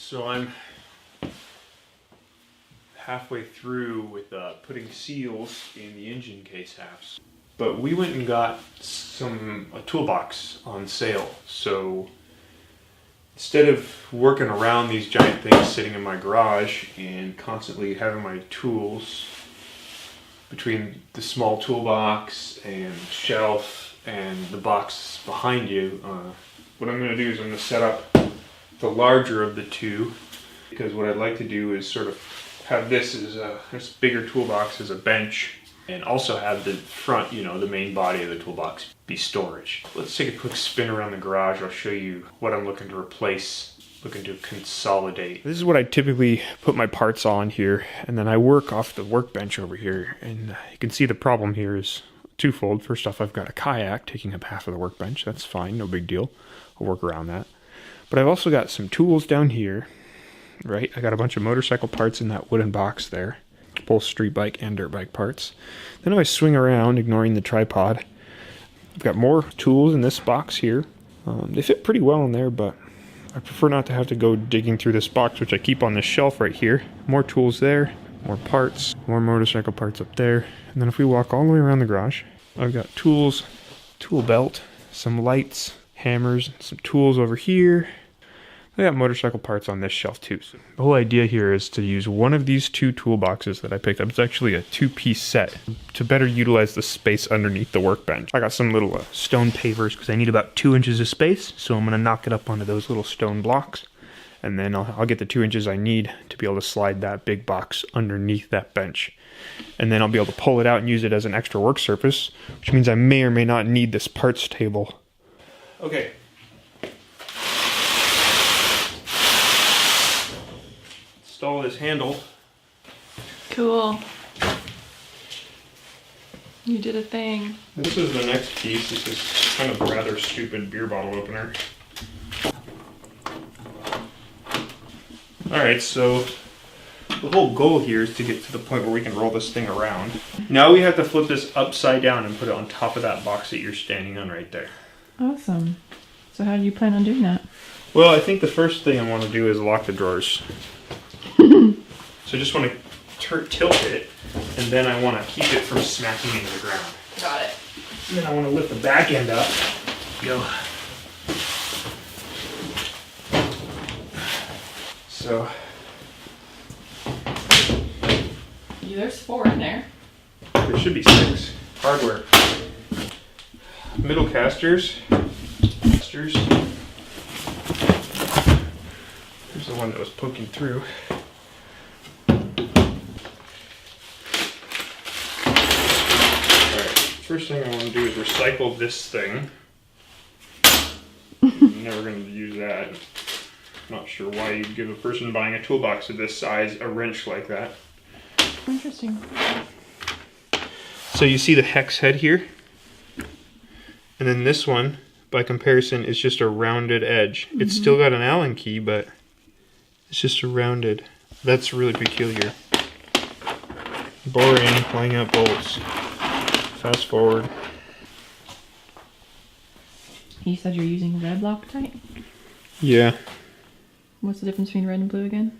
So I'm halfway through with putting seals in the engine case halves. But we went and got a toolbox on sale. So instead of working around these giant things sitting in my garage and constantly having my tools between the small toolbox and shelf and the box behind you, what I'm going to do is I'm going to set up the larger of the two, because what I'd like to do is sort of have this as this bigger toolbox as a bench, and also have the front, the main body of the toolbox be storage. Let's take a quick spin around the garage. I'll show you what I'm looking to replace, looking to consolidate. This is what I typically put my parts on here, and then I work off the workbench over here. And you can see the problem here is twofold. First off, I've got a kayak taking up half of the workbench. That's fine, no big deal. I'll work around that. But I've also got some tools down here, right? I got a bunch of motorcycle parts in that wooden box there, both street bike and dirt bike parts. Then if I swing around, ignoring the tripod, I've got more tools in this box here. They fit pretty well in there, but I prefer not to have to go digging through this box, which I keep on this shelf right here. More tools there, more parts, more motorcycle parts up there. And then if we walk all the way around the garage, I've got tools, tool belt, some lights, hammers, some tools over here. I got motorcycle parts on this shelf too. So the whole idea here is to use one of these two toolboxes that I picked up. It's actually a two-piece set to better utilize the space underneath the workbench. I got some little stone pavers because I need about 2 inches of space, so I'm going to knock it up onto those little stone blocks, and then I'll get the 2 inches I need to be able to slide that big box underneath that bench. And then I'll be able to pull it out and use it as an extra work surface, which means I may or may not need this parts table. Okay. Install this handle. Cool. You did a thing. This is the next piece. This is kind of a rather stupid beer bottle opener. Alright, so the whole goal here is to get to the point where we can roll this thing around. Now we have to flip this upside down and put it on top of that box that you're standing on right there. Awesome. So how do you plan on doing that? Well, I think the first thing I want to do is lock the drawers. So I just want to tilt it, and then I want to keep it from smacking into the ground. Got it. And then I want to lift the back end up. Go. So. Yeah, there's 4 in there. There should be 6. Hardware. Middle casters. There's the one that was poking through. First thing I want to do is recycle this thing. I'm never going to use that. Not sure why you'd give a person buying a toolbox of this size a wrench like that. Interesting. So you see the hex head here? And then this one, by comparison, is just a rounded edge. Mm-hmm. It's still got an Allen key, but it's just a rounded. That's really peculiar. Boring, pulling out bolts. Fast forward. You said you're using red Loctite? Yeah. What's the difference between red and blue again?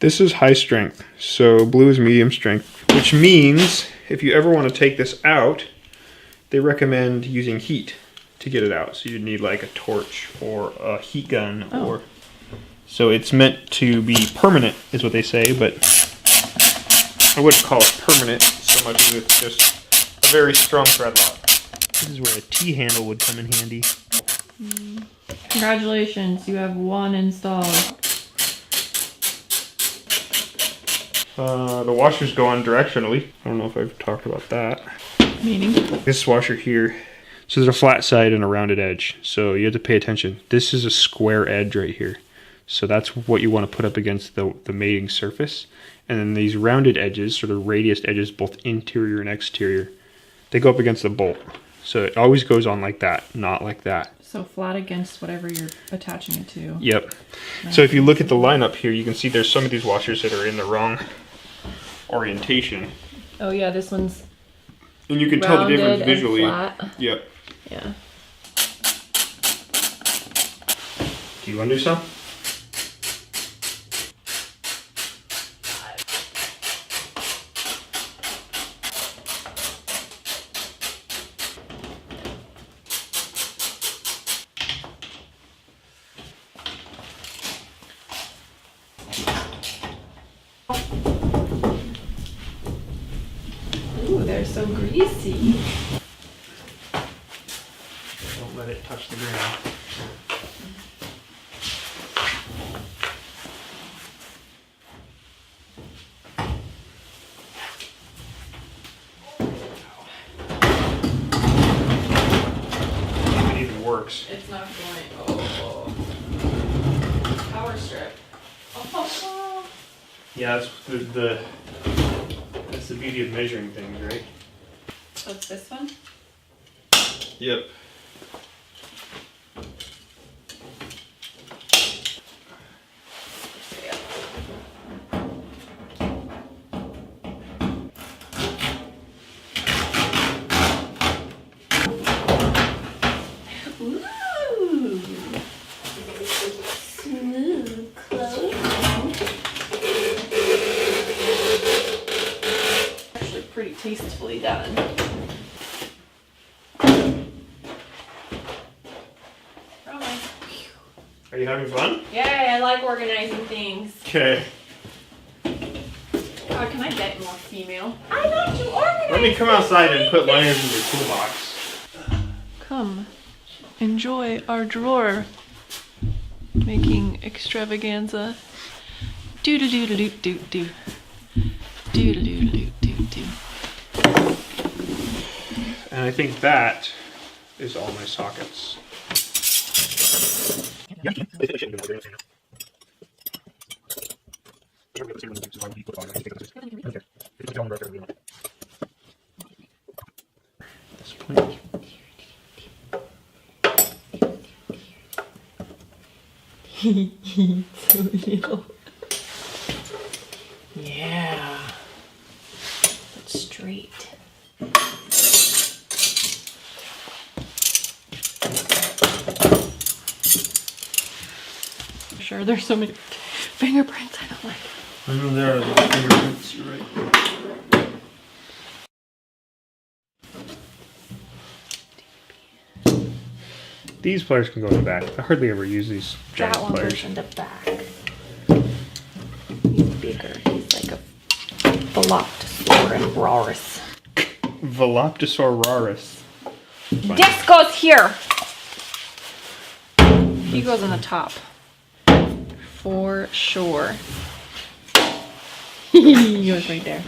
This is high strength, so blue is medium strength, which means if you ever want to take this out, they recommend using heat to get it out. So you'd need like a torch or a heat gun. Or so it's meant to be permanent is what they say, but I wouldn't call it permanent so much as it's just a very strong thread lock. This is where a T-handle would come in handy. Congratulations, you have 1 installed. The washers go on directionally. I don't know if I've talked about that. Meaning? This washer here, so there's a flat side and a rounded edge. So you have to pay attention. This is a square edge right here. So that's what you want to put up against the mating surface. And then these rounded edges, or the radius edges, both interior and exterior, they go up against the bolt. So it always goes on like that, not like that. So flat against whatever you're attaching it to. Yep. So if you look at the lineup here, you can see there's some of these washers that are in the wrong orientation. Oh yeah, this one's and you can tell the difference visually. Flat. Yep. Yeah. Do you want to do some? so greasy. Don't let it touch the ground. It even works. It's not going. Oh. Power strip. Oh. Yeah, that's that's the beauty of measuring things, right? So it's this one? Yep. Ooh. Smooth close. Actually pretty tastefully done. Are you having fun? Yay, I like organizing things. Okay. God, can I get more female? I like to organize. Let me come outside and put liners in the toolbox. Come, enjoy our drawer making extravaganza. Do do do do do do do do do do do do do. And I think that is all my sockets. This point. So little. Yeah. But straight. Sure, there's so many fingerprints I don't like. I know there are the fingerprints, you're right. These pliers can go in the back. I hardly ever use these giant That one pliers. goes in the back. He's bigger. He's like a Velociraptor. Velociraptor. This goes here. He goes on the top. For sure. He goes right there.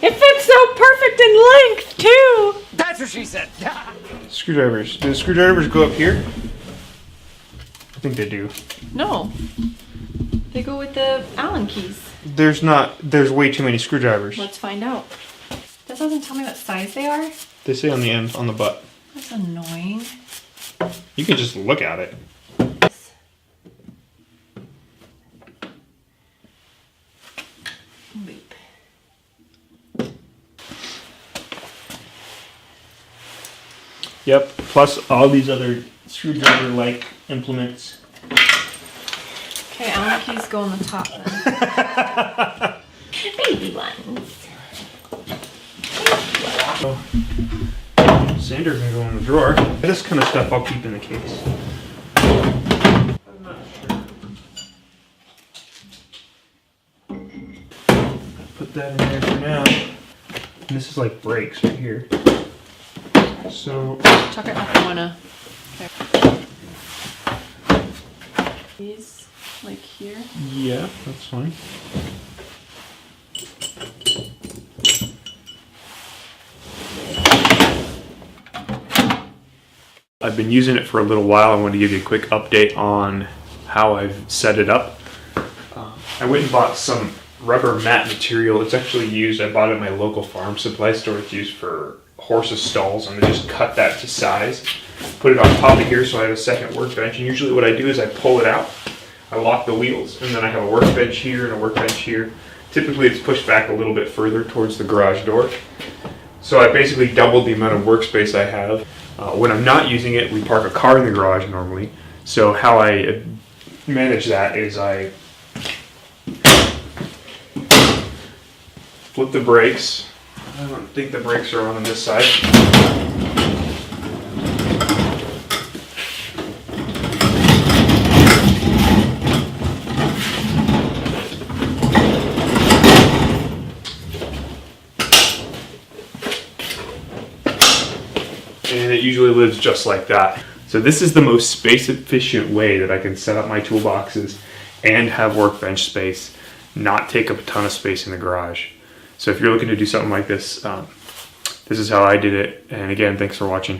It fits so perfect in length, too. That's what she said. Screwdrivers. Do the screwdrivers go up here? I think they do. No. They go with the Allen keys. There's way too many screwdrivers. Let's find out. That doesn't tell me what size they are. They say on the end, on the butt. That's annoying. You can just look at it. Boop. Yep, plus all these other screwdriver-like implements. Okay, Allen keys go on the top then. Baby ones. Sander can go in the drawer. This kind of stuff I'll keep in the case. I'm not sure. Put that in there for now. And this is like brakes right here. So Chuck it up in one. Okay. These, like here. yeah, that's fine. I've been using it for a little while. I want to give you a quick update on how I've set it up. I went and bought some rubber mat material. It's actually used, I bought it at my local farm supply store. It's used for horses' stalls. I'm going to just cut that to size, put it on top of here so I have a second workbench. And usually what I do is I pull it out, I lock the wheels, and then I have a workbench here and a workbench here. Typically it's pushed back a little bit further towards the garage door. So I basically doubled the amount of workspace I have. When I'm not using it, we park a car in the garage normally. So how I manage that is I flip the brakes. I don't think the brakes are on this side. usually lives just like that. So this is the most space efficient way that I can set up my toolboxes and have workbench space, not take up a ton of space in the garage. So if you're looking to do something like this, this is how I did it. And again, thanks for watching.